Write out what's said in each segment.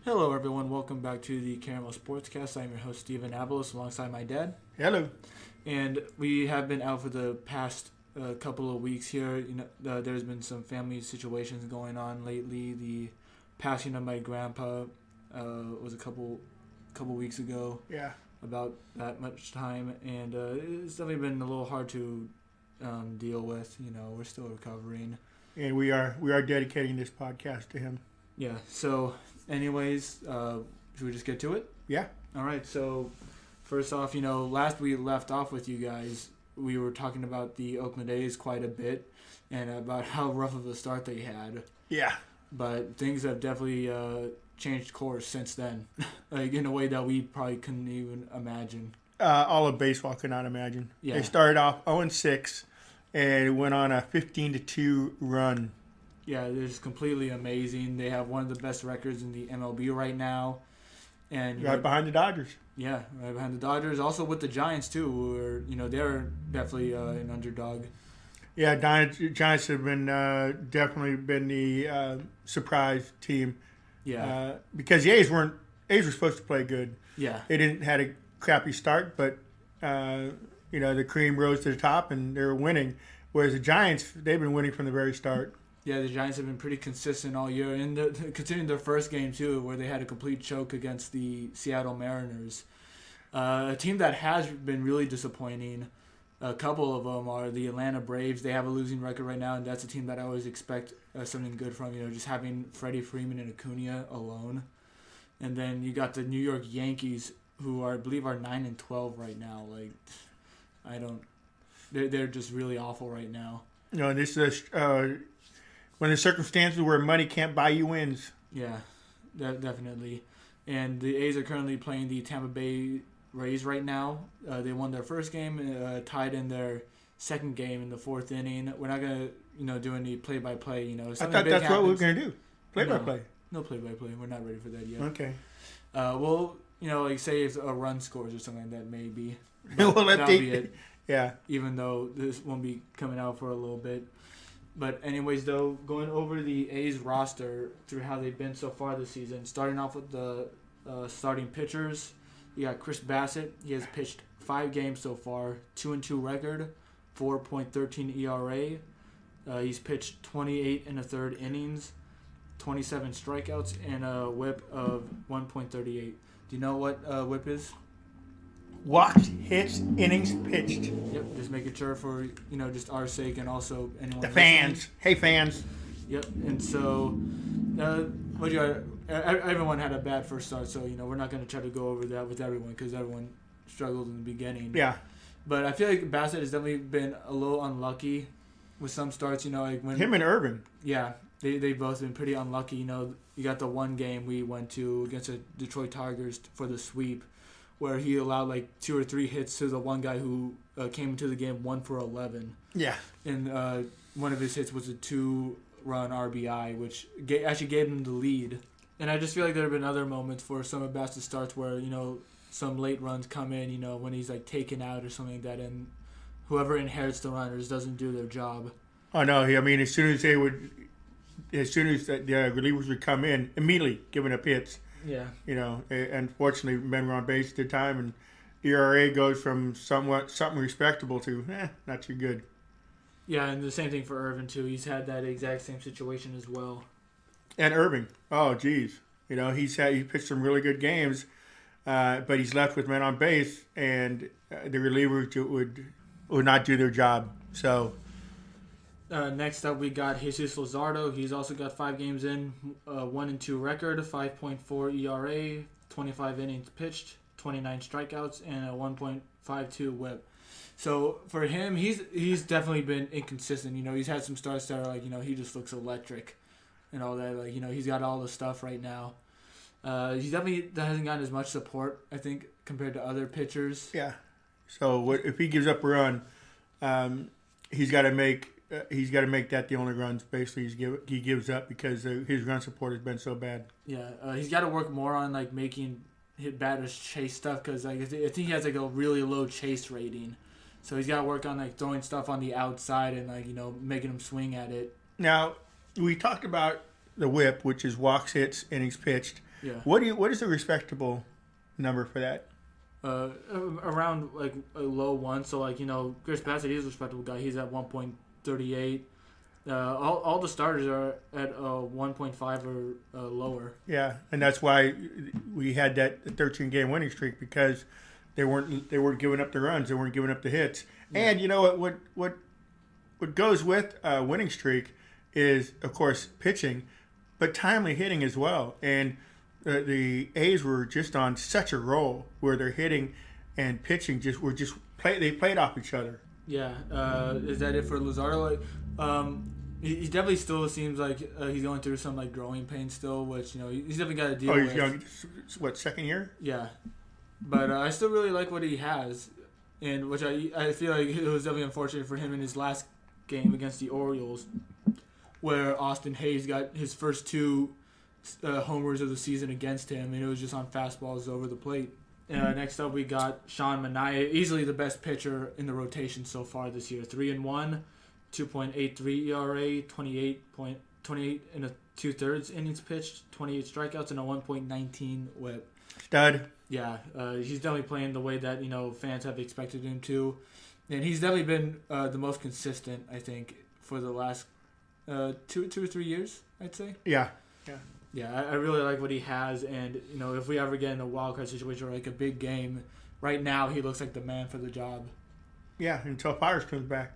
Hello, everyone. Welcome back to the Caramel Sportscast. I'm your host, Steven Avalos, alongside my dad. Hello. And we have been out for the past couple of weeks here. There's been some family situations going on lately. The passing of my grandpa was a couple weeks ago. Yeah. About that much time, and it's definitely been a little hard to deal with. We're still recovering. And we are dedicating this podcast to him. Yeah. So, anyways, should we just get to it? Yeah. All right. So, first off, last we left off with you guys, we were talking about the Oakland A's quite a bit and about how rough of a start they had. Yeah. But things have definitely changed course since then, like in a way that we probably couldn't even imagine. All of baseball could not imagine. Yeah. They started off 0-6 and went on a 15-2 run. Yeah, they're just completely amazing. They have one of the best records in the MLB right now. And right behind the Dodgers. Yeah, right behind the Dodgers. Also with the Giants, too, who are, they're definitely an underdog. Yeah, Giants have been definitely been the surprise team. Yeah. Because the A's were supposed to play good. Yeah. They didn't had a crappy start, but the cream rose to the top and they were winning. Whereas the Giants, they've been winning from the very start. Yeah, the Giants have been pretty consistent all year, and considering their first game too, where they had a complete choke against the Seattle Mariners, a team that has been really disappointing. A couple of them are the Atlanta Braves. They have a losing record right now, and that's a team that I always expect something good from. Just having Freddie Freeman and Acuna alone, and then you got the New York Yankees, who I believe are 9-12 right now. They're just really awful right now. This is one of the circumstances where money can't buy you wins. Yeah, definitely. And the A's are currently playing the Tampa Bay Rays right now. They won their first game, tied in their second game in the fourth inning. We're not going to, do any play-by-play, I thought that's happens. What we were going to do. Play-by-play. No play-by-play. We're not ready for that yet. Okay. Say if a run scores or something like that, maybe. That'll be it. Yeah. Even though this won't be coming out for a little bit. But anyways, though, going over the A's roster through how they've been so far this season, starting off with the starting pitchers, you got Chris Bassett. He has pitched 5 games so far, 2-2 record, 4.13 ERA. He's pitched 28 1/3 innings, 27 strikeouts, and a WHIP of 1.38. Do you know what WHIP is? Walks, hits, innings pitched. Yep, just making sure for, just our sake and also anyone the fans. Listening. Hey, fans. Yep, and so everyone had a bad first start, so, we're not going to try to go over that with everyone because everyone struggled in the beginning. Yeah. But I feel like Bassett has definitely been a little unlucky with some starts, like when... Him and Irvin. Yeah, they've both been pretty unlucky. You got the one game we went to against the Detroit Tigers for the sweep, where he allowed like 2 or 3 hits to the one guy who came into the game 1 for 11. Yeah. And one of his hits was a 2-run RBI, which actually gave him the lead. And I just feel like there have been other moments for some of Bassett's starts where, some late runs come in, when he's like taken out or something like that, and whoever inherits the runners doesn't do their job. Oh, no. I mean, as soon as the relievers would come in, immediately giving up hits. Yeah. Unfortunately, men were on base at the time, and ERA goes from something respectable to not too good. Yeah, and the same thing for Irvin too. He's had that exact same situation as well. And Irving, oh geez, he pitched some really good games, but he's left with men on base, and the relievers would not do their job. So. Next up, we got Jesus Luzardo. He's also got 5 games in, 1-2 record, 5.4 ERA, 25 innings pitched, 29 strikeouts, and a 1.52 WHIP. So for him, he's definitely been inconsistent. He's had some starts that are like, he just looks electric and all that. Like, he's got all the stuff right now. He definitely hasn't gotten as much support, I think, compared to other pitchers. Yeah. So if he gives up a run, he's got to make that the only runs basically he gives up because his run support has been so bad. Yeah, he's got to work more on like making hit batters chase stuff because like I think he has like a really low chase rating, so he's got to work on like throwing stuff on the outside and like making him swing at it. Now we talked about the WHIP, which is walks, hits, innings pitched. Yeah. What is a respectable number for that? Around like a low one. So like Chris Bassett, he's a respectable guy. He's at 1.38. All the starters are at 1.5 or lower. Yeah, and that's why we had that 13-game winning streak, because they weren't giving up the runs, they weren't giving up the hits. Yeah. And you know what goes with a winning streak is, of course, pitching, but timely hitting as well. And the A's were just on such a roll where they're hitting and pitching they played off each other. Yeah, is that it for Luzardo? He definitely still seems like he's going through some like growing pains still, which he's definitely got to deal with. He's young. What, second year? Yeah, but I still really like what he has, and which I feel like it was definitely unfortunate for him in his last game against the Orioles, where Austin Hayes got his first 2 homers of the season against him, and it was just on fastballs over the plate. Next up, we got Sean Manaea, easily the best pitcher in the rotation so far this year. 3-1, 2.83 ERA, 28 and a 2/3 innings pitched, 28 strikeouts, and a 1.19 WHIP. Stud. Yeah, he's definitely playing the way that fans have expected him to, and he's definitely been the most consistent, I think, for the last 2 or 3 years, I'd say. Yeah. Yeah, I really like what he has, and if we ever get in a wild card situation or like a big game, right now he looks like the man for the job. Yeah, until Pires comes back.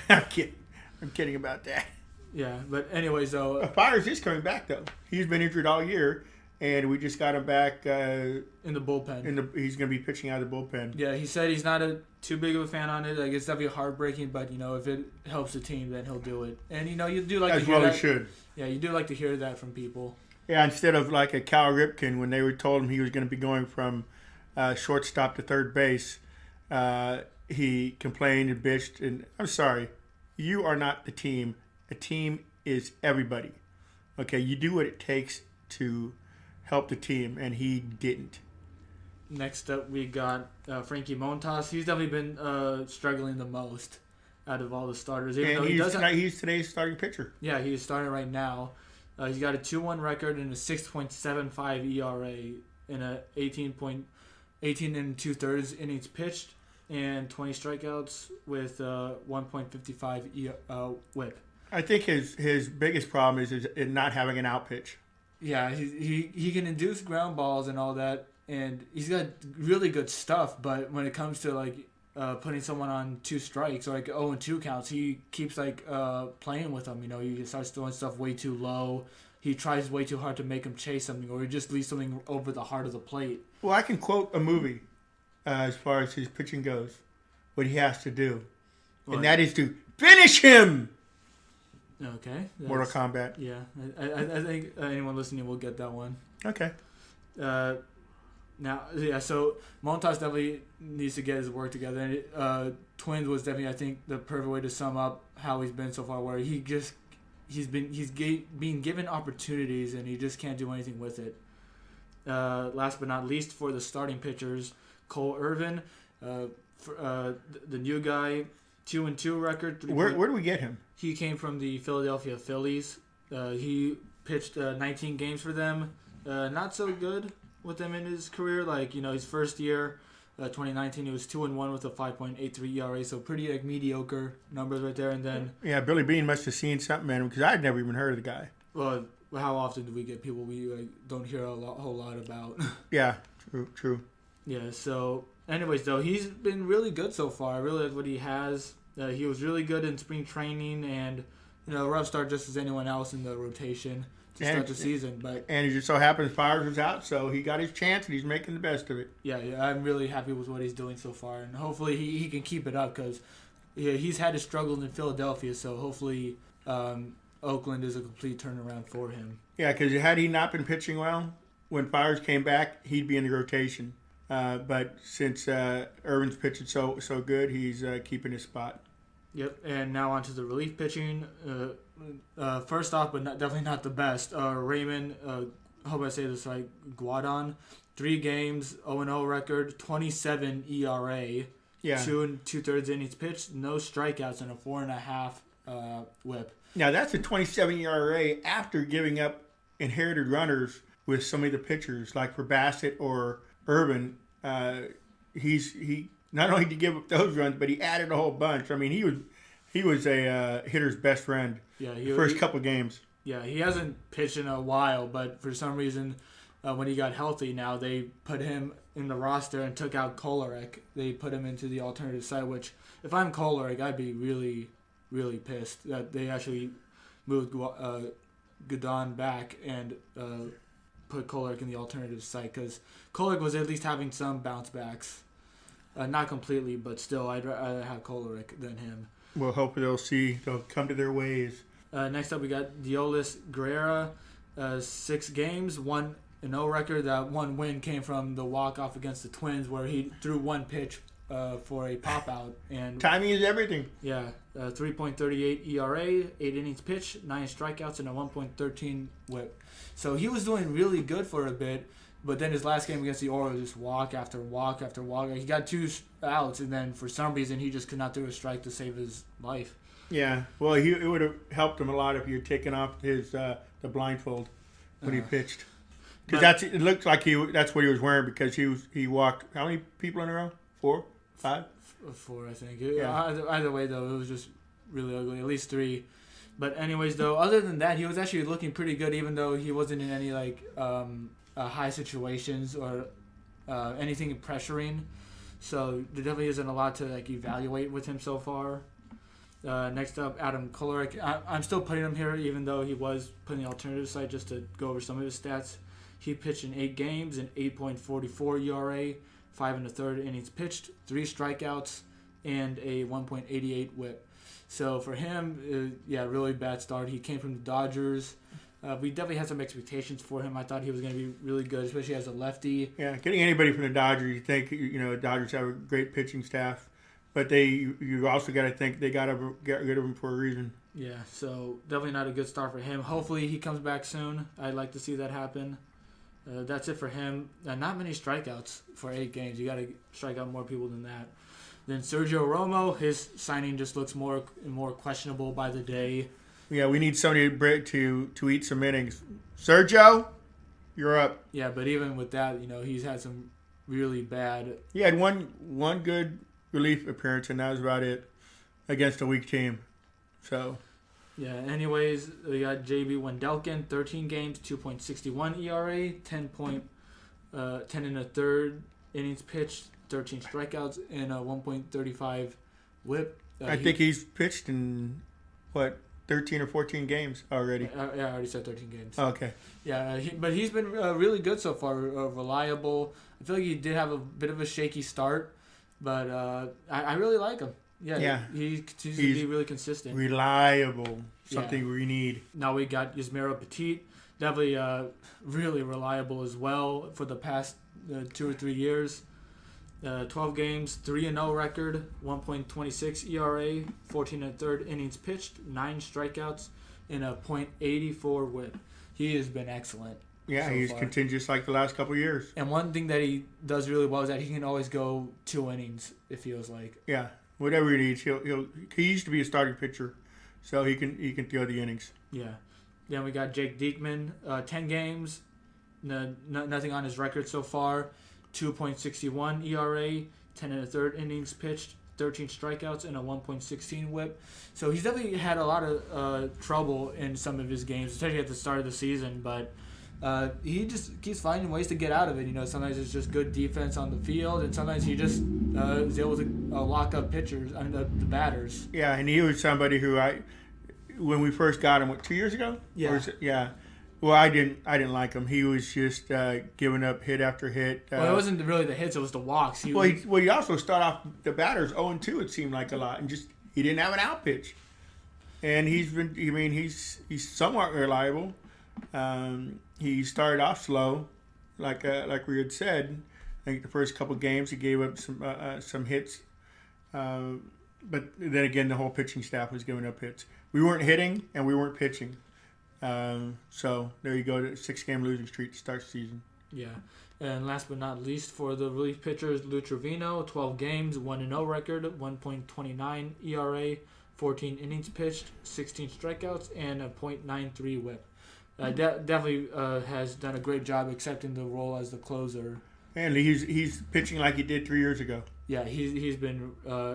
I'm kidding about that. Yeah, but anyways, though, Pires is coming back though. He's been injured all year, and we just got him back in the bullpen. He's going to be pitching out of the bullpen. Yeah, he said he's not too big of a fan on it. Like, it's definitely heartbreaking, but if it helps the team, then he'll do it. And you do like as to hear well that. He should. Yeah, you do like to hear that from people. Yeah, instead of like a Cal Ripken when they were told him he was going to be going from shortstop to third base, he complained and bitched. And I'm sorry, you are not the team. A team is everybody. Okay, you do what it takes to help the team, and he didn't. Next up, we got Frankie Montas. He's definitely been struggling the most out of all the starters. And he's today's starting pitcher. Yeah, he's starting right now. He's got a 2-1 record and a 6.75 ERA and a 18 and 2/3 innings pitched and 20 strikeouts with 1.55 WHIP. I think his biggest problem is not having an out pitch. Yeah, he can induce ground balls and all that, and he's got really good stuff. But when it comes to like putting someone on 2 strikes or like 0-2 counts, he keeps like playing with them. He starts throwing stuff way too low. He tries way too hard to make him chase something, or he just leaves something over the heart of the plate. Well, I can quote a movie as far as his pitching goes. What he has to do, and that is to finish him. Okay. Mortal Kombat. Yeah, I think anyone listening will get that one. Okay. Now, yeah, so Montas definitely needs to get his work together. And Twins was definitely, I think, the perfect way to sum up how he's been so far, where he's being given opportunities and he just can't do anything with it. Last but not least, for the starting pitchers, Cole Irvin, the new guy, 2-2 record. Where do we get him? He came from the Philadelphia Phillies. He pitched 19 games for them. Not so good with them in his career. Like, his first year, 2019, he was 2-1 with a 5.83 ERA, so pretty like mediocre numbers right there. And then Billy Beane must have seen something in him, because I'd never even heard of the guy. Well, how often do we get people we don't hear a whole lot about? Yeah, true. Yeah. So, anyways, though, he's been really good so far. I really like what he has. He was really good in spring training, and rough start just as anyone else in the rotation to start the season. But it just so happens Pires was out, so he got his chance, and he's making the best of it. Yeah, I'm really happy with what he's doing so far, and hopefully he can keep it up, because he's had to struggle in Philadelphia, so hopefully Oakland is a complete turnaround for him. Yeah, because had he not been pitching well, when Pires came back, he'd be in the rotation. But since Irvin's pitching so good, he's keeping his spot. Yep, and now on to the relief pitching. First off, but definitely not the best, Raymond, I hope I say this right, Guadon, 3 games, 0-0 record, 27 ERA, 2 2/3 innings pitched, no strikeouts, and a 4.5 WHIP. Now that's a 27 ERA after giving up inherited runners with some of the pitchers, like for Bassett or Urban. He not only did he give up those runs, but he added a whole bunch. I mean, he was a hitter's best friend. Yeah, the first couple games. Yeah, he hasn't pitched in a while, but for some reason, when he got healthy, now they put him in the roster and took out Kolarek. They put him into the alternative side. Which, if I'm Kolarek, I'd be really, really pissed that they actually moved Gudon back and put Kolarek in the alternative site, because Kolarek was at least having some bounce backs. Not completely, but still, I'd rather have Kolarek than him. Well, hopefully they'll come to their ways. Next up, we got Deolis Guerrera, 6 games, 1-0 record. That one win came from the walk-off against the Twins, where he threw one pitch for a pop-out. And timing is everything. Yeah, 3.38 ERA, 8 innings pitched, 9 strikeouts, and a 1.13 whip. So he was doing really good for a bit, but then his last game against the Orioles, just walk after walk after walk. He got 2 outs, and then for some reason he just could not throw a strike to save his life. Yeah, well, it would have helped him a lot if you had taken off his the blindfold when he pitched, because it looked like that's what he was wearing, because he walked how many people in a row? 4, 5? 4, I think. Yeah. Either way, though, it was just really ugly. At least 3. But anyways, though, other than that, he was actually looking pretty good, even though he wasn't in any high situations or anything pressuring. So there definitely isn't a lot to evaluate with him so far. Next up, Adam Kolarek. I'm still putting him here, even though he was put in the alternative side, just to go over some of his stats. He pitched in 8 games, an 8.44 ERA, 5 1/3 innings pitched, 3 strikeouts, and a 1.88 whip. So for him, really bad start. He came from the Dodgers. We definitely had some expectations for him. I thought he was going to be really good, especially as a lefty. Yeah, getting anybody from the Dodgers, you think Dodgers have a great pitching staff. But you also got to think they got to get rid of him for a reason. Yeah, so definitely not a good start for him. Hopefully he comes back soon. I'd like to see that happen. That's it for him. Not many strikeouts for 8 games. You got to strike out more people than that. Then Sergio Romo, his signing just looks more and more questionable by the day. Yeah, we need somebody to eat some innings. Sergio, you're up. Yeah, but even with that, he's had some really bad. He had one good relief appearance, and that was about it against a weak team. So, yeah. Anyways, we got JB Wendelken, 13 games, 2.61 ERA, 10 1/3 innings pitched, 13 strikeouts, and a 1.35 whip. I think he's pitched in 13 or 14 games already. Yeah, I already said 13 games. Oh, okay. Yeah, but he's been really good so far, reliable. I feel like he did have a bit of a shaky start. But I really like him. Yeah. He continues to be really consistent. Reliable. Something we need. Now we got Yasmero Petit. Definitely really reliable as well for the past 2 or 3 years. 12 games, 3-0 record, 1.26 ERA, 14 1/3 innings pitched, 9 strikeouts, and a .84 whip. He has been excellent. Yeah, so he's continued just like the last couple of years. And one thing that he does really well is that he can always go 2 innings, it feels like. Yeah, whatever he needs. He used to be a starting pitcher, so he can throw the innings. Yeah. Then we got Jake Diekman, 10 games, nothing on his record so far, 2.61 ERA, 10 1/3 innings pitched, 13 strikeouts, and a 1.16 whip. So he's definitely had a lot of trouble in some of his games, especially at the start of the season, but he just keeps finding ways to get out of it. Sometimes it's just good defense on the field, and sometimes he just is able to lock up pitchers, the batters. Yeah, and he was somebody who when we first got him, 2 years ago? Yeah. Yeah. Well, I didn't like him. He was just giving up hit after hit. Well, it wasn't really the hits; it was the walks. He also started off the batters 0-2. It seemed like a lot, and just he didn't have an out pitch. And he's somewhat reliable. He started off slow, like we had said. I think the first couple games he gave up some hits, but then again the whole pitching staff was giving up hits. We weren't hitting and we weren't pitching. So there you go, 6-game losing streak to start the season. Yeah, and last but not least for the relief pitchers, Lou Trevino, 12 games, 1-0 record, 1.29 ERA, 14 innings pitched, 16 strikeouts, and a .93 whip. Definitely has done a great job accepting the role as the closer. And he's pitching like he did 3 years ago. Yeah, he's been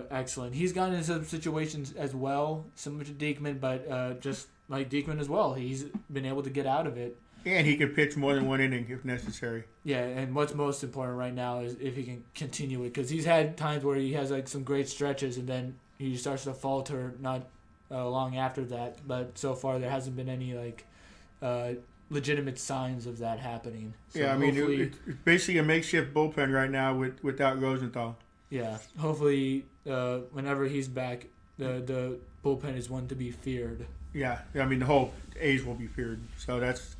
excellent. He's gotten into some situations as well, similar to Diekman, but just like Diekman as well, he's been able to get out of it. And he can pitch more than one inning if necessary. Yeah, and what's most important right now is if he can continue it, because he's had times where he has like some great stretches and then he starts to falter not long after that. But so far there hasn't been any like legitimate signs of that happening. So yeah, I mean it's basically a makeshift bullpen right now without Rosenthal. Yeah, hopefully whenever he's back, the bullpen is one to be feared. Yeah, I mean the whole A's will be feared, so that's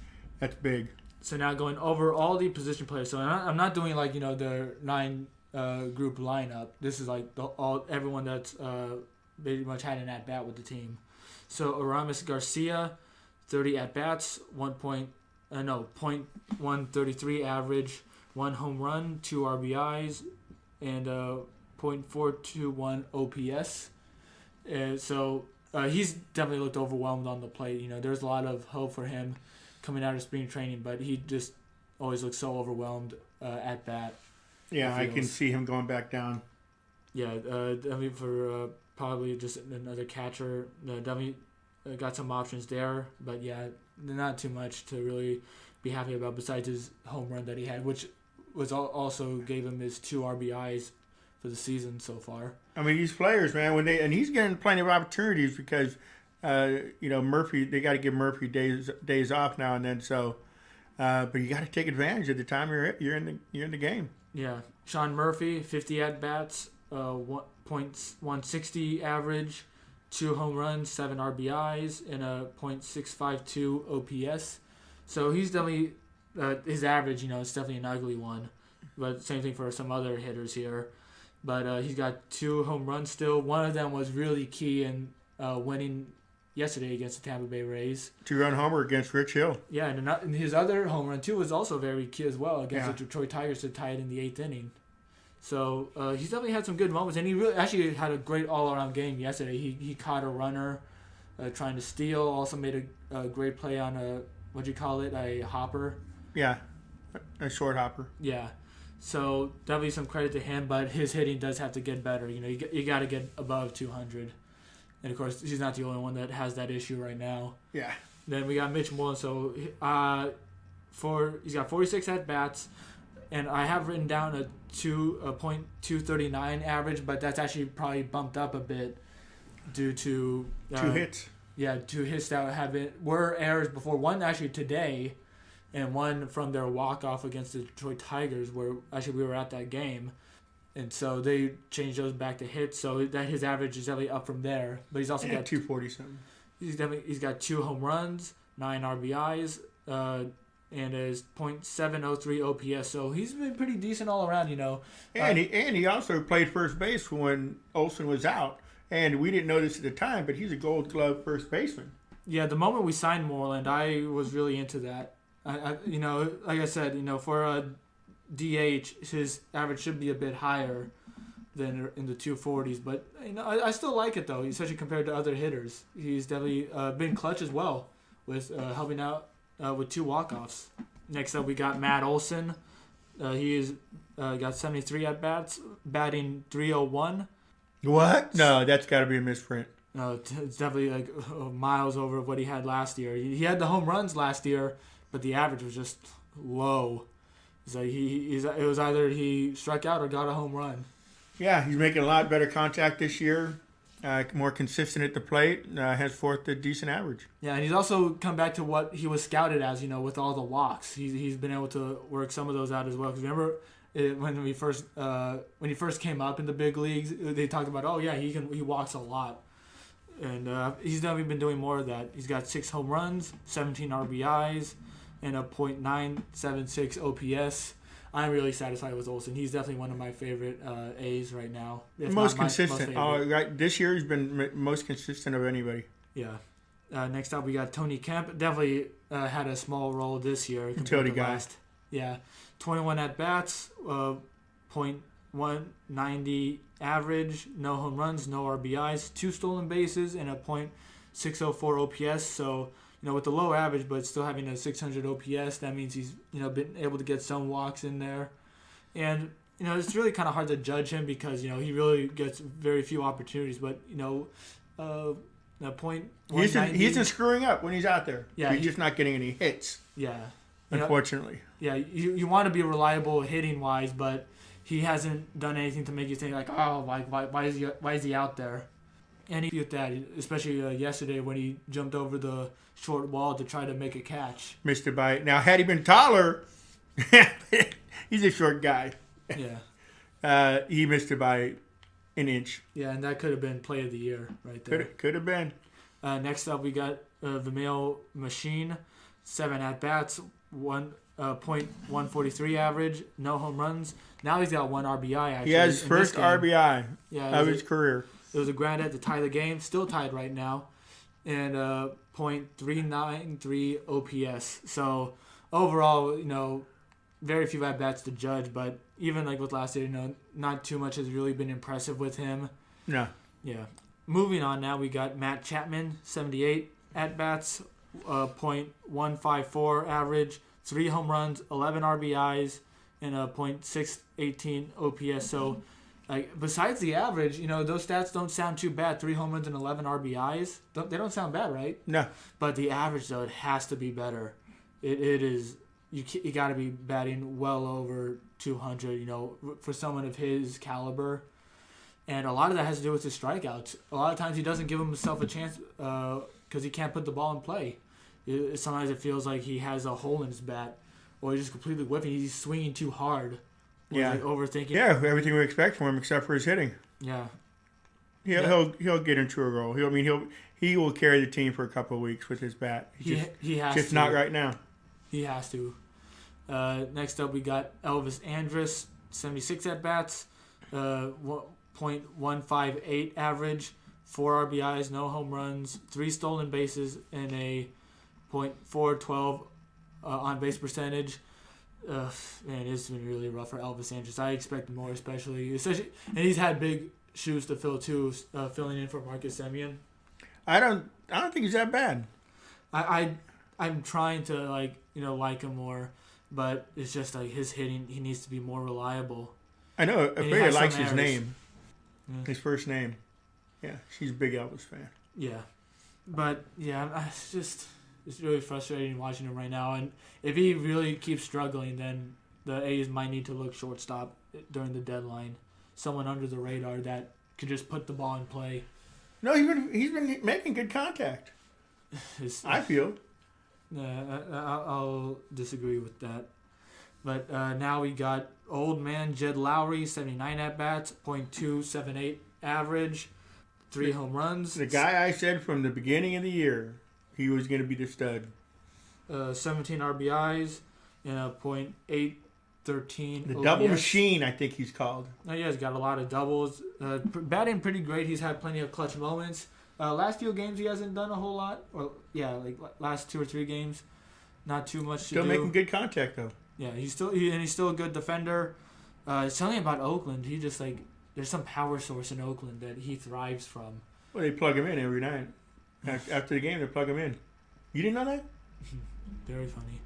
big. So now going over all the position players. So I'm not doing like the 9 group lineup. This is like everyone that's pretty much had an at bat with the team. So Aramis Garcia, 30 at bats, .133 average, 1 home run, 2 RBIs, and .421 OPS. So he's definitely looked overwhelmed on the plate. There's a lot of hope for him coming out of spring training, but he just always looks so overwhelmed at bat. Yeah, I can see him going back down. Yeah, definitely for probably just another catcher. Definitely got some options there, but yeah, not too much to really be happy about besides his home run that he had, which was also gave him his 2 RBIs for the season so far. I mean, these players, man, and he's getting plenty of opportunities because Murphy, they got to give Murphy days off now and then. So, but you got to take advantage of the time you're in the game. Yeah, Sean Murphy, 50 at bats, .160 average, 2 home runs, 7 RBIs, and a .652 OPS. So he's definitely his average. It's definitely an ugly one, but same thing for some other hitters here. But he's got 2 home runs still. One of them was really key in winning yesterday against the Tampa Bay Rays. 2-run homer against Rich Hill. Yeah, and his other home run, too, was also very key as well against the Detroit Tigers to tie it in the 8th inning. So he's definitely had some good moments, and he really actually had a great all-around game yesterday. He caught a runner trying to steal, also made a great play on a hopper. Yeah, a short hopper. Yeah. So definitely some credit to him, but his hitting does have to get better. You got to get above 200. And, of course, he's not the only one that has that issue right now. Yeah. Then we got Mitch Mullen. So he's got 46 at-bats, and I have written down a .239 average, but that's actually probably bumped up a bit due to 2 hits. Yeah, 2 hits that were errors before. One actually today, and one from their walk-off against the Detroit Tigers, where actually we were at that game. And so they changed those back to hits, so that his average is definitely up from there. But he's also got 240 something. He's got 2 home runs, 9 RBIs, and his .703 OPS. So he's been pretty decent all around, And he also played first base when Olsen was out, and we didn't know this at the time, but he's a Gold Glove first baseman. Yeah, the moment we signed Moreland, I was really into that. Like I said, for a DH, his average should be a bit higher than in the 240s, but I still like it though, especially compared to other hitters. He's definitely been clutch as well with helping out with 2 walk-offs. Next up, we got Matt Olson. He's got 73 at bats, batting .301. What? No, that's got to be a misprint. No, it's definitely like miles over what he had last year. He had the home runs last year, but the average was just low. So it was either he struck out or got a home run. Yeah, he's making a lot better contact this year. More consistent at the plate. Henceforth, a decent average. Yeah, and he's also come back to what he was scouted as, with all the walks. He's been able to work some of those out as well. Because remember when he first came up in the big leagues, they talked about, he walks a lot. And he's definitely been doing more of that. He's got 6 home runs, 17 RBIs, and a .976 OPS. I'm really satisfied with Olsen. He's definitely one of my favorite A's right now. Most consistent. Right. This year he's been most consistent of anybody. Yeah. Next up, we got Tony Kemp. Definitely had a small role this year compared to last. Yeah. 21 at-bats, .190 average, no home runs, no RBIs, 2 stolen bases, and a .604 OPS. So, with the low average, but still having a 600 OPS, that means he's, been able to get some walks in there. And, it's really kind of hard to judge him because, he really gets very few opportunities. But, point he isn't screwing up when he's out there. Yeah, he's just not getting any hits. Yeah. Unfortunately. You want to be reliable hitting-wise, but he hasn't done anything to make you think, like, oh, why is he out there? And he with that, especially yesterday when he jumped over the short wall to try to make a catch. Missed it by. Now, had he been taller, he's a short guy. Yeah. He missed it by an inch. Yeah, and that could have been play of the year right there. Could have been. Next up, we got the male machine, 7 at-bats, 1.143 average, no home runs. Now he's got 1 RBI, actually. He has his first RBI of his career. It was a grand hit to tie the game, still tied right now, and .393 OPS. So overall, very few at bats to judge, but even like with last year, not too much has really been impressive with him. No. Yeah. Moving on now, we got Matt Chapman, 78 at bats, .154 average, 3 home runs, 11 RBIs, and a .618 OPS. So, besides the average, those stats don't sound too bad. 3 home runs and 11 RBIs. They don't sound bad, right? No. But the average, though, it has to be better. It is. You got to be batting well over 200, for someone of his caliber. And a lot of that has to do with his strikeouts. A lot of times he doesn't give himself a chance because he can't put the ball in play. Sometimes it feels like he has a hole in his bat, or he's just completely whiffing. He's swinging too hard. Yeah. Like overthinking. Yeah, everything we expect from him except for his hitting. Yeah. He'll get into a role. He will carry the team for a couple of weeks with his bat. He has just to. Not right now. He has to. Next up, we got Elvis Andrus, 76 at bats, .158 average, 4 RBIs, no home runs, 3 stolen bases, and a .412 on base percentage. Man, it's been really rough for Elvis Andrus. I expect more, especially, and he's had big shoes to fill too, filling in for Marcus Semien. I don't think he's that bad. I'm trying to like him more, but it's just like his hitting. He needs to be more reliable. I know. Amelia likes his errors. name, his first name. Yeah, she's a big Elvis fan. Yeah, but yeah, it's really frustrating watching him right now. And if he really keeps struggling, then the A's might need to look shortstop during the deadline. Someone under the radar that could just put the ball in play. No, he's been making good contact. I feel. I'll disagree with that. But now we got old man Jed Lowry, 79 at-bats, .278 average, 3 home runs. The guy I said from the beginning of the year he was going to be the stud. 17 RBIs and a .813 The OPS. double machine, I think he's called. Oh, yeah, he's got a lot of doubles. Batting pretty great. He's had plenty of clutch moments. Last few games he hasn't done a whole lot. Last 2 or 3 games, not too much Still to do. making good contact though. Yeah, he's still a good defender. Something about Oakland, he just there's some power source in Oakland that he thrives from. Well, they plug him in every night. After the game, they plug him in. You didn't know that? Very funny.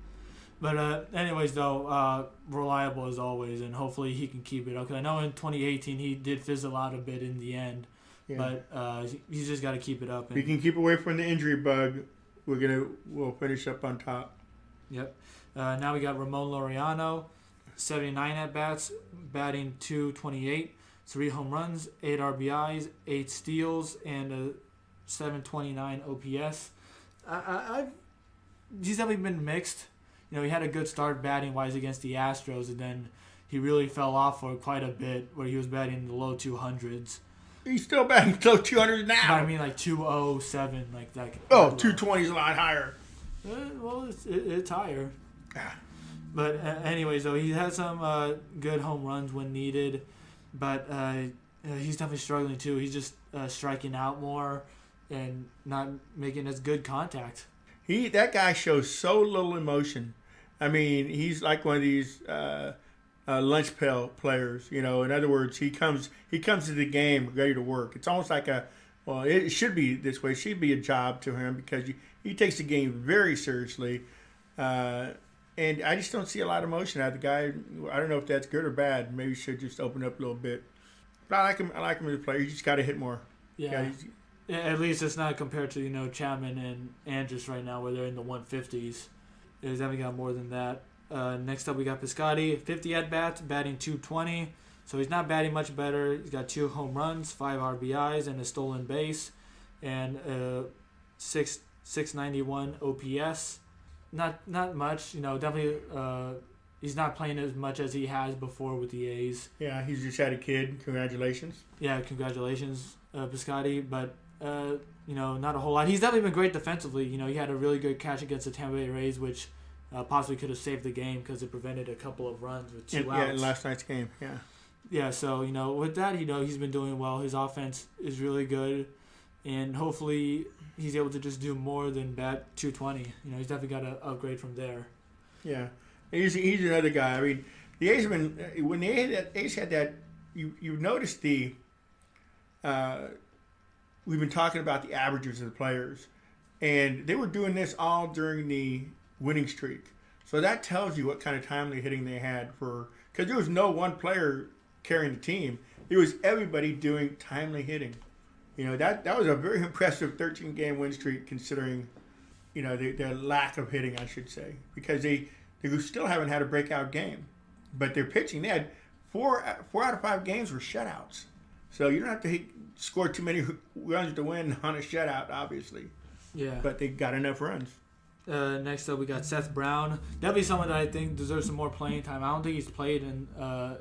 But anyways, though, reliable as always, and hopefully he can keep it up. 'Cause I know in 2018 he did fizzle out a bit in the end, but he's just got to keep it up. If he can keep away from the injury bug, we'll finish up on top. Yep. Now we got Ramon Laureano, 79 at-bats, batting .228, 3 home runs, 8 RBIs, 8 steals, and a .729 OPS. He's definitely been mixed. He had a good start batting-wise against the Astros, and then he really fell off for quite a bit, where he was batting in the low 200s. He's still batting low 200s now. But I mean, 207, like that. Oh, 220 is a lot higher. Well, it's higher. But anyways, though, he had some good home runs when needed, but he's definitely struggling too. He's just striking out more and not making as good contact. That guy shows so little emotion. I mean, he's like one of these lunch pail players. In other words, he comes to the game ready to work. It's almost like it should be this way. It should be a job to him because he takes the game very seriously. And I just don't see a lot of motion out of the guy. I don't know if that's good or bad. Maybe he should just open up a little bit. But I like him. I like him as a player. You just got to hit more. Yeah. At least it's not compared to Chapman and Andrus right now, where they're in the 150s. He's haven't got more than that. Next up, we got Piscotty, 50 at bats, batting .220. So he's not batting much better. He's got 2 home runs, 5 RBIs, and a stolen base, and 691 OPS. Not much, definitely. He's not playing as much as he has before with the A's. Yeah, he's just had a kid. Congratulations. Yeah, congratulations, Piscotty. But not a whole lot. He's definitely been great defensively. He had a really good catch against the Tampa Bay Rays, which possibly could have saved the game because it prevented a couple of runs with 2 outs. Yeah, in last night's game. Yeah. Yeah, so with that, he's been doing well. His offense is really good, and hopefully he's able to just do more than bat .220. He's definitely got to upgrade from there. Yeah, he's another guy. I mean, the A's have been when the A's had that. You noticed we've been talking about the averages of the players, and they were doing this all during the winning streak. So that tells you what kind of timely hitting they had because there was no one player carrying the team. It was everybody doing timely hitting. That was a very impressive 13-game win streak considering, their lack of hitting, I should say, because they still haven't had a breakout game. But their pitching, they had four out of 5 games were shutouts. So you don't have to score too many runs to win on a shutout, obviously. Yeah. But they got enough runs. Next up, we got Seth Brown. Definitely someone that I think deserves some more playing time. I don't think he's played, and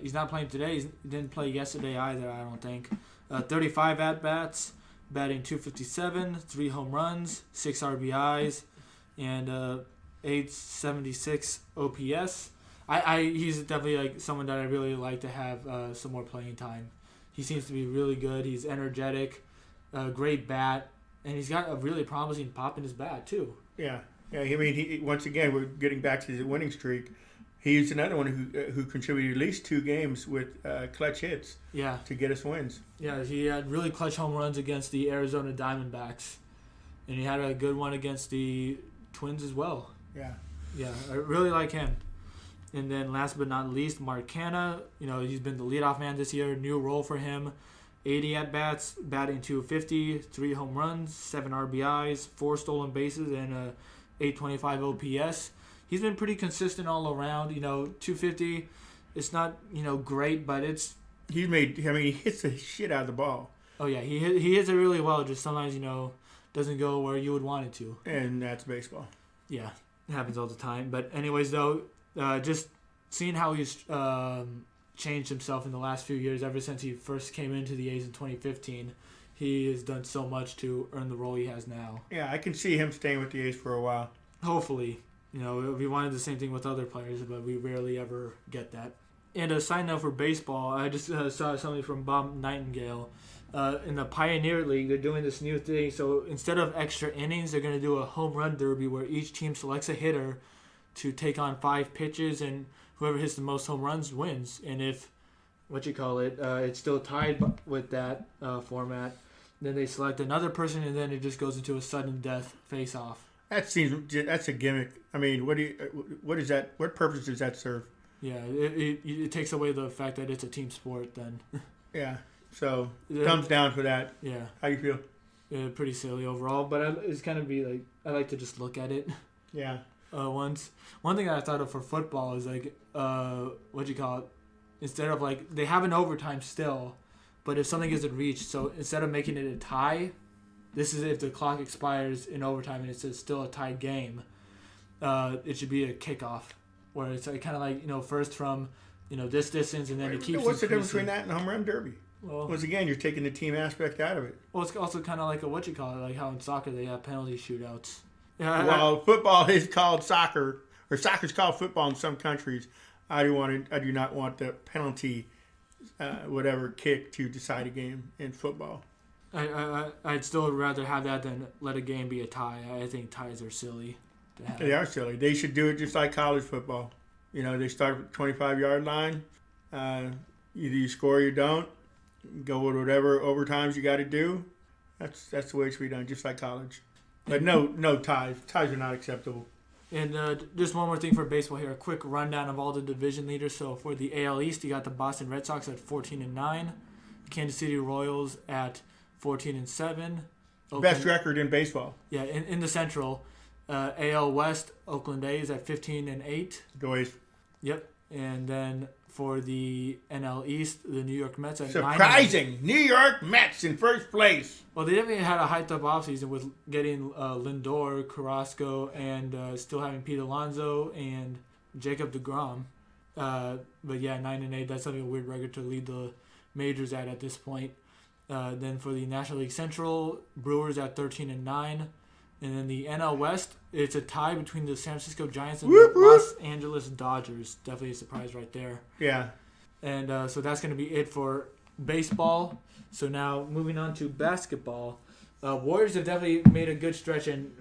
he's not playing today. He didn't play yesterday either, I don't think. 35 at-bats, batting .257, 3 home runs, 6 RBIs, and 876 OPS. He's definitely someone that I really like to have some more playing time. He seems to be really good. He's energetic, great bat, and he's got a really promising pop in his bat too. Yeah. Yeah, I mean, once again, we're getting back to the winning streak. He's another one who contributed at least 2 games with clutch hits. Yeah. To get us wins. Yeah, he had really clutch home runs against the Arizona Diamondbacks, and he had a good one against the Twins as well. Yeah. Yeah, I really like him. And then last but not least, Mark Canha. He's been the leadoff man this year. New role for him. 80 at-bats, batting .250, 3 home runs, 7 RBIs, 4 stolen bases, and a 825 OPS. He's been pretty consistent all around. 250, it's not, great, but it's... He hits the shit out of the ball. Oh, yeah, he hits it really well. Just sometimes, doesn't go where you would want it to. And that's baseball. Yeah, it happens all the time. But anyways, though, just seeing how he's changed himself in the last few years, ever since he first came into the A's in 2015, he has done so much to earn the role he has now. Yeah, I can see him staying with the A's for a while. Hopefully. We wanted the same thing with other players, but we rarely ever get that. And a side note for baseball, I just saw something from Bob Nightingale. In the Pioneer League, they're doing this new thing. So instead of extra innings, they're going to do a home run derby where each team selects a hitter to take on 5 pitches, and whoever hits the most home runs wins. And if, it's still tied with that format, then they select another person, and then it just goes into a sudden death face-off. That's a gimmick. I mean, what is that? What purpose does that serve? Yeah, it takes away the fact that it's a team sport then. Yeah, so thumbs down for that. Yeah. How you feel? Yeah, pretty silly overall, but it's kind of I like to just look at it. Yeah. One thing that I thought of for football is instead of they have an overtime still, but if something isn't reached, so instead of making it a tie, this is if the clock expires in overtime and it's still a tied game. It should be a kickoff, where it's kind of first from this distance, and then it keeps. What's the difference between that and home run derby? Well, once again, you're taking the team aspect out of it. Well, it's also kind of like like how in soccer they have penalty shootouts. While football is called soccer, or soccer's called football in some countries, I do not want the penalty, kick to decide a game in football. I'd still rather have that than let a game be a tie. I think ties are silly. They are silly. They should do it just like college football. They start at the 25-yard line. Either you score or you don't. Go with whatever overtimes you got to do. That's the way it should be done, just like college. But no ties. Ties are not acceptable. And just one more thing for baseball here. A quick rundown of all the division leaders. So for the AL East, you got the Boston Red Sox at 14-9, Kansas City Royals at 14-7. Best record in baseball. Yeah, in the Central, AL West, Oakland A's at 15-8. The A's. Yep, and then for the NL East, the New York Mets at surprising 9-8. New York Mets in first place. Well, they definitely had a hyped up offseason with getting Lindor, Carrasco, and still having Pete Alonso and Jacob deGrom. But yeah, 9-8. That's something a weird record to lead the majors at this point. Then for the National League Central, Brewers at 13-9. And then the NL West, it's a tie between the San Francisco Giants and the Los Angeles Dodgers. Definitely a surprise right there. Yeah. And so that's going to be it for baseball. So now moving on to basketball. Warriors have definitely made a good stretch. And,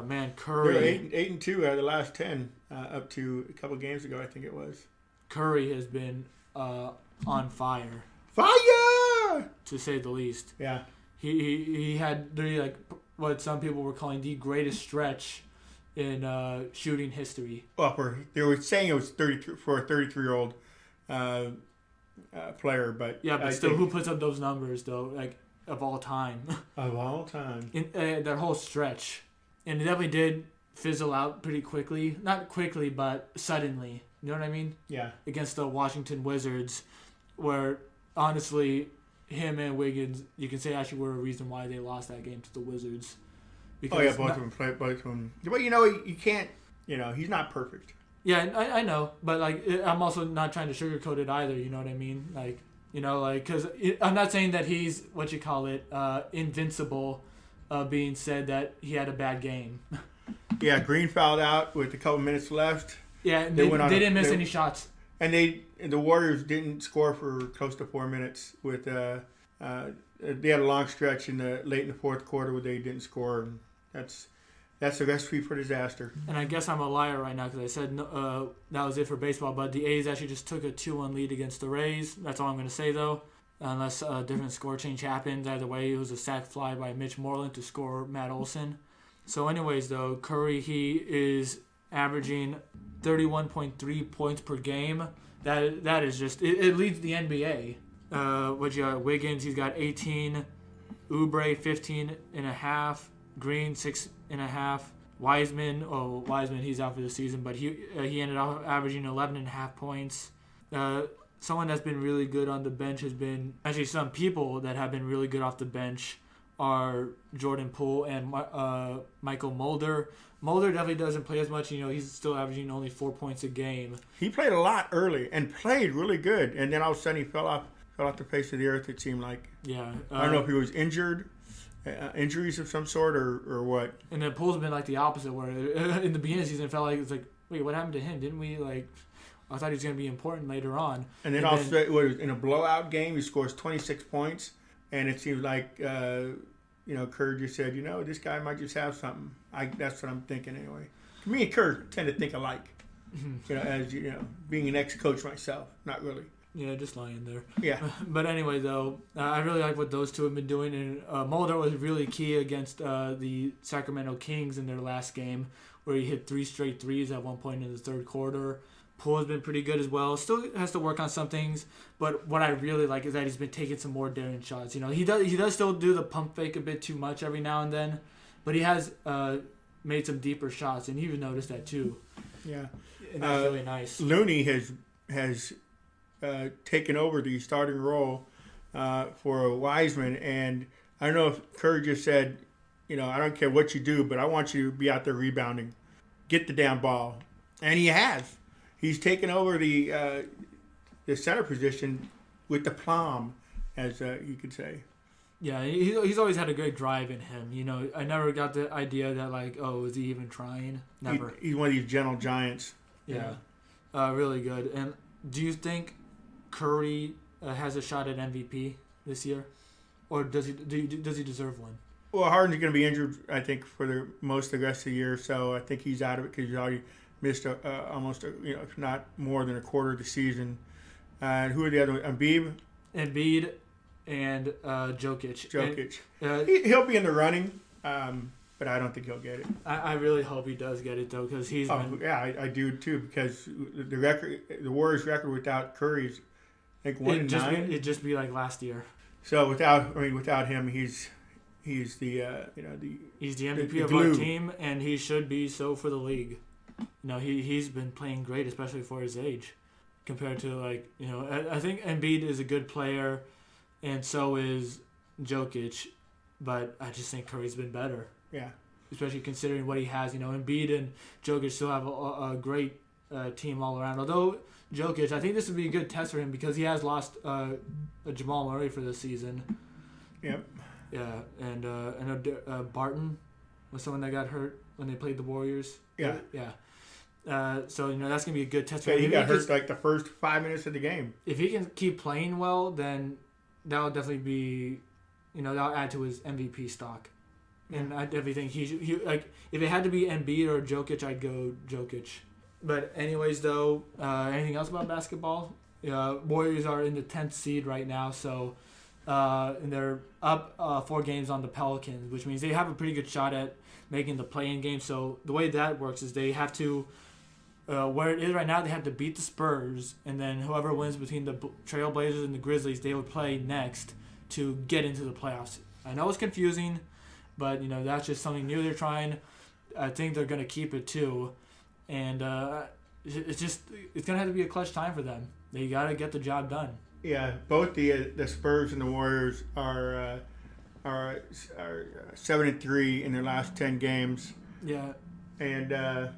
man, Curry. They're 8-2 out of the last 10 up to a couple games ago, I think it was. Curry has been on fire. Fire! To say the least. Yeah. He had really like what some people were calling the greatest stretch in shooting history. They were saying it was 33 for a 33-year-old player, but yeah, but still, who puts up those numbers though? Like of all time. Of all time. In that whole stretch, and it definitely did fizzle out pretty quickly. Not quickly, but suddenly. You know what I mean? Yeah. Against the Washington Wizards, where honestly, him and Wiggins, you can say actually were a reason why they lost that game to the Wizards. Because both of them played both of them. But you can't. He's not perfect. Yeah, I know, but like I'm also not trying to sugarcoat it either. You know what I mean? Like because I'm not saying that he's invincible, being said that he had a bad game. Yeah, Green fouled out with a couple minutes left. Yeah, they didn't miss any shots. And the Warriors didn't score for close to 4 minutes. With they had a long stretch late in the fourth quarter where they didn't score. And that's the recipe for disaster. And I guess I'm a liar right now because I said that was it for baseball. But the A's actually just took a 2-1 lead against the Rays. That's all I'm going to say though, unless a different score change happens. Either way, it was a sac fly by Mitch Moreland to score Matt Olson. So, anyways, though, Curry he is averaging 31.3 points per game. That is just it leads the NBA. What you got? Wiggins, he's got 18. Oubre 15.5. Green 6.5. Wiseman, he's out for the season, but he ended up averaging 11.5 points. Someone that's been really good on the bench has been actually some people that have been really good off the bench are Jordan Poole and Michael Mulder. Mulder definitely doesn't play as much. He's still averaging only 4 points a game. He played a lot early and played really good, and then all of a sudden he fell off the face of the earth. It seemed like. Yeah. I don't know if he was injured, injuries of some sort, or what. And then Poole's been like the opposite, where in the beginning of the season it felt like it's like, wait, what happened to him? Didn't we like? I thought he was going to be important later on. And then also in a blowout game, he scores 26 points, and it seems like. Kerr just said, this guy might just have something. That's what I'm thinking anyway. Me and Kerr tend to think alike. As being an ex-coach myself, not really. Yeah, just lying there. Yeah. But anyway, though, I really like what those two have been doing, and Mulder was really key against the Sacramento Kings in their last game, where he hit 3 straight threes at one point in the third quarter. Poole has been pretty good as well. Still has to work on some things, but what I really like is that he's been taking some more daring shots. He does still do the pump fake a bit too much every now and then, but he has made some deeper shots, and you've noticed that too. Yeah, and that's really nice. Looney has taken over the starting role for Wiseman, and I don't know if Curry just said, I don't care what you do, but I want you to be out there rebounding, get the damn ball, and he has. He's taken over the center position with the plum, as you could say. Yeah, he's always had a great drive in him. I never got the idea that, like, oh, is he even trying? Never. He's one of these gentle giants. Yeah. Really good. And do you think Curry has a shot at MVP this year? Or does he deserve one? Well, Harden's going to be injured, I think, for most of the rest of the year. So I think he's out of it because he's already missed almost, if not more than a quarter of the season. And who are the other ones? Embiid and Jokic. He'll be in the running, but but I don't think he'll get it. I really hope he does get it though, because he's. I do too, because the Warriors' record without Curry is like 1-9. It'd just be like last year. So without him, he's the he's the MVP of our team, and he should be so for the league. He's been playing great, especially for his age, compared to I think Embiid is a good player, and so is Jokic, but I just think Curry's been better. Yeah. Especially considering what he has. Embiid and Jokic still have a great team all around. Although Jokic, I think this would be a good test for him because he has lost Jamal Murray for this season. Yep. Yeah, and I know Barton was someone that got hurt when they played the Warriors. Yeah. Yeah. So that's gonna be a good test for him. He got hurt like the first 5 minutes of the game. If he can keep playing well, then that'll definitely be, that'll add to his MVP stock. And I definitely think he like if it had to be Embiid or Jokic, I'd go Jokic. But anyways, though, anything else about basketball? Warriors are in the 10th seed right now, so and they're up 4 games on the Pelicans, which means they have a pretty good shot at making the play-in game. So the way that works is they have to, where it is right now, they have to beat the Spurs, and then whoever wins between the Trailblazers and the Grizzlies, they would play next to get into the playoffs. I know it's confusing, but that's just something new they're trying. I think they're going to keep it too, and it's going to have to be a clutch time for them. They got to get the job done. Yeah, both the Spurs and the Warriors are 7-3 in their last 10 games. Yeah, and I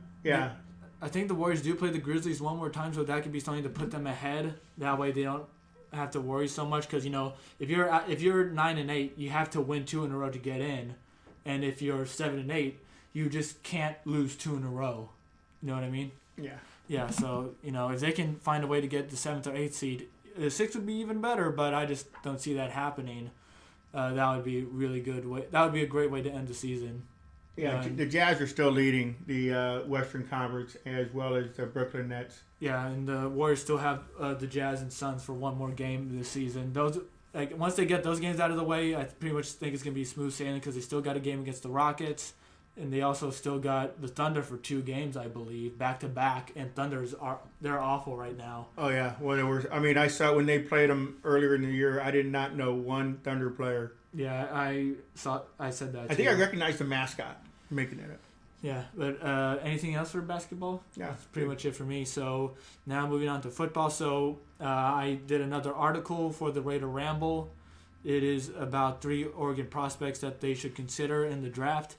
think the Warriors do play the Grizzlies one more time, so that could be something to put them ahead. That way they don't have to worry so much, because if you're 9-8, you have to win 2 in a row to get in, and if you're 7-8, you just can't lose 2 in a row. You know what I mean? Yeah. Yeah. So if they can find a way to get the 7th or 8th seed, the 6th would be even better. But I just don't see that happening. That would be really good. That would be a great way to end the season. Yeah, the Jazz are still leading the Western Conference, as well as the Brooklyn Nets. Yeah, and the Warriors still have the Jazz and Suns for one more game this season. Those once they get those games out of the way, I pretty much think it's gonna be smooth sailing, because they still got a game against the Rockets, and they also still got the Thunder for 2 games, I believe, back to back. And they're awful right now. Oh yeah, well I saw when they played them earlier in the year. I did not know one Thunder player. Yeah, I said that. I think I recognized the mascot. I'm making that up. Yeah, but anything else for basketball? Yeah, that's pretty much it for me. So now moving on to football. So I did another article for the Raider Ramble. It is about 3 Oregon prospects that they should consider in the draft.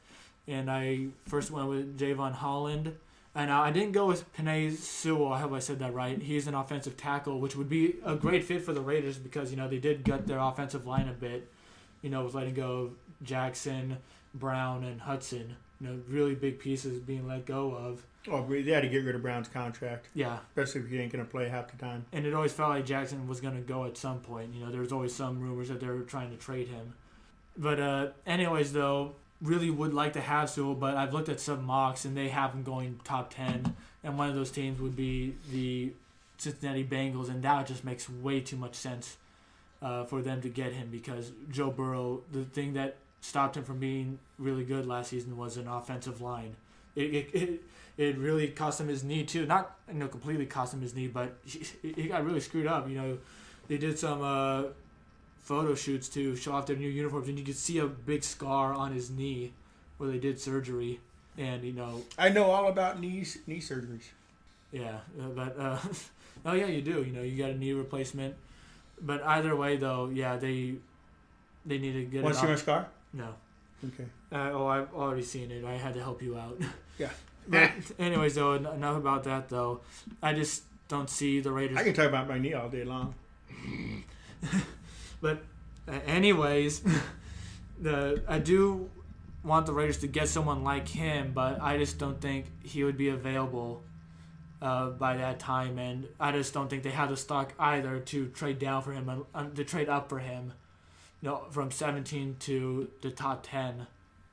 And I first went with Javon Holland. And I didn't go with Penei Sewell. I hope I said that right. He's an offensive tackle, which would be a great fit for the Raiders, because they did gut their offensive line a bit. With letting go of Jackson, Brown, and Hudson. Really big pieces being let go of. Oh, they had to get rid of Brown's contract. Yeah. Especially if he ain't going to play half the time. And it always felt like Jackson was going to go at some point. There was always some rumors that they were trying to trade him. But anyways, though, really would like to have Sewell, but I've looked at some mocks, and they have him going top 10. And one of those teams would be the Cincinnati Bengals, and that just makes way too much sense for them to get him, because Joe Burrow, the thing that stopped him from being really good last season was an offensive line. It really cost him his knee too. Not completely cost him his knee, but he got really screwed up. They did some photo shoots to show off their new uniforms, and you could see a big scar on his knee where they did surgery. And I know all about knee surgeries. Yeah, but oh yeah, you do. You got a knee replacement. But either way, though, yeah, they need to get. Want to see my scar? No. Okay. I've already seen it. I had to help you out. Yeah. But anyways, though, enough about that, though. I just don't see the Raiders. I can talk about my knee all day long. But anyways, I do want the Raiders to get someone like him, but I just don't think he would be available by that time, and I just don't think they have the stock either to trade down for him, to trade up for him, from 17 to the top 10.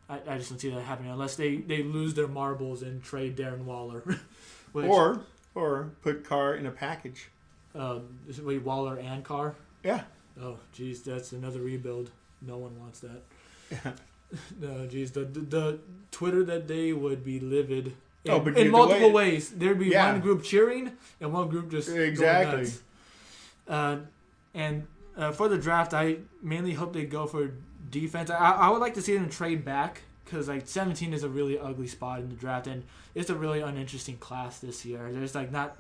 I just don't see that happening unless they lose their marbles and trade Darren Waller. Or put Carr in a package. Wait, Waller and Carr? Yeah. Oh, geez, that's another rebuild. No one wants that. Yeah. No, geez, the Twitter that day would be livid. But In the multiple way- ways. There'd be one group cheering and one group just Exactly. going nuts. For the draft, I mainly hope they go for defense. I would like to see them trade back because like 17 is a really ugly spot in the draft, and it's a really uninteresting class this year. There's like not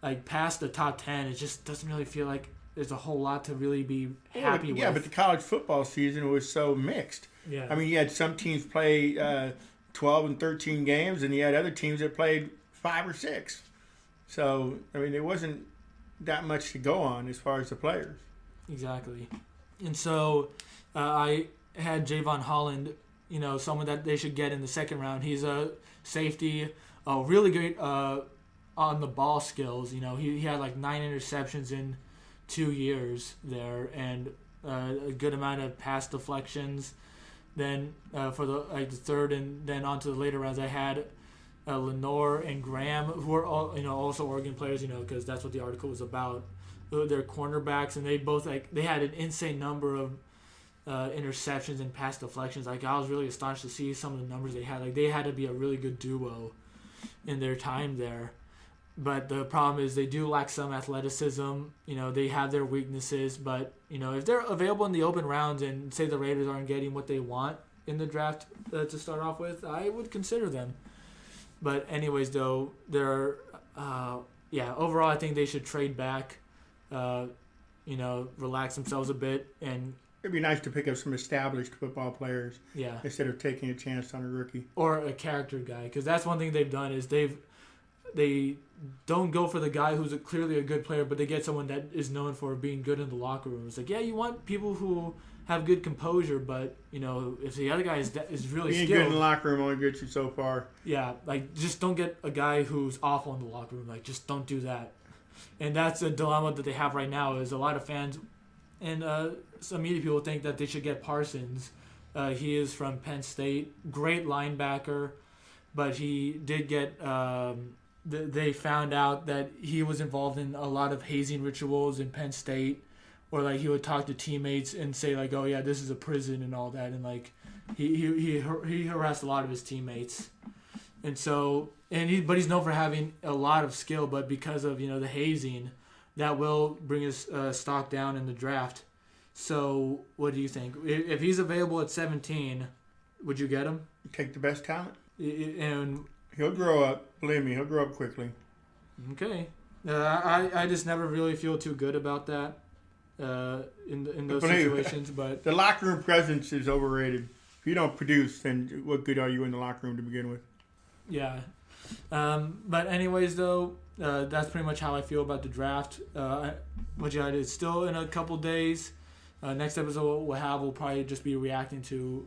like past the top 10. It just doesn't really feel like there's a whole lot to really be happy with. Yeah, but the college football season was so mixed. Yeah. I mean, you had some teams play 12 and 13 games, and you had other teams that played 5 or 6. So, I mean, there wasn't that much to go on as far as the players. Exactly. And so I had Javon Holland, someone that they should get in the second round. He's a safety, really great on the ball skills. He had like 9 interceptions in 2 years there, and a good amount of pass deflections. Then for the third and then on to the later rounds, I had Lenore and Graham, who are all also Oregon players, because that's what the article was about. They're cornerbacks, and they both they had an insane number of interceptions and pass deflections. Like I was really astonished to see some of the numbers they had. Like they had to be a really good duo in their time there. But the problem is they do lack some athleticism. They have their weaknesses, but if they're available in the open rounds and say the Raiders aren't getting what they want in the draft to start off with, I would consider them. But anyways, though, they're overall I think they should trade back. Relax themselves a bit, and it'd be nice to pick up some established football players, instead of taking a chance on a rookie or a character guy. Because that's one thing they've done is they don't go for the guy who's clearly a good player, but they get someone that is known for being good in the locker room. It's like, you want people who have good composure, but if the other guy is really being skilled, good in the locker room only gets you so far. Yeah, like just don't get a guy who's awful in the locker room. Like just don't do that. And that's a dilemma that they have right now. Is a lot of fans and some media people think that they should get Parsons. He is from Penn State, great linebacker, but he did get. They found out that he was involved in a lot of hazing rituals in Penn State, or like he would talk to teammates and say like, "Oh yeah, this is a prison" and all that, and like he harassed a lot of his teammates, and so but he's known for having a lot of skill, but because of the hazing, that will bring his stock down in the draft. So what do you think? If he's available at 17, would you get him? Take the best talent, and he'll grow up. Believe me, he'll grow up quickly. Okay. I just never really feel too good about that in those situations. But the locker room presence is overrated. If you don't produce, then what good are you in the locker room to begin with? Yeah. But anyways, though, that's pretty much how I feel about the draft. It's still in a couple days. Next episode we'll probably just be reacting to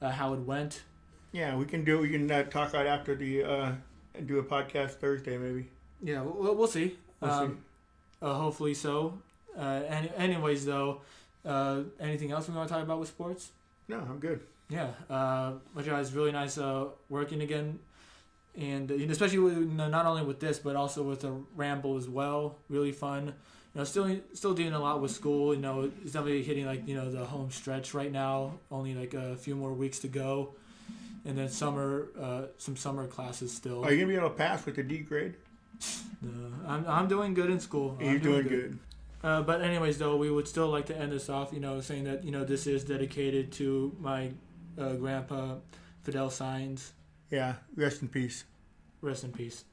how it went. Yeah, we can talk right after the do a podcast Thursday maybe. Yeah, we'll see. We'll see. Hopefully so. Anyways, though, anything else we want to talk about with sports? No, I'm good. Yeah, it's really nice working again, and especially with, not only with this but also with the ramble as well. Really fun. Still doing a lot with school. It's definitely hitting the home stretch right now. Only like a few more weeks to go. And then some summer classes still. Are you gonna be able to pass with the D grade? No, I'm doing good in school. You're doing good. But anyways, though, we would still like to end this off, saying that this is dedicated to my grandpa, Fidel Sines. Yeah, rest in peace. Rest in peace.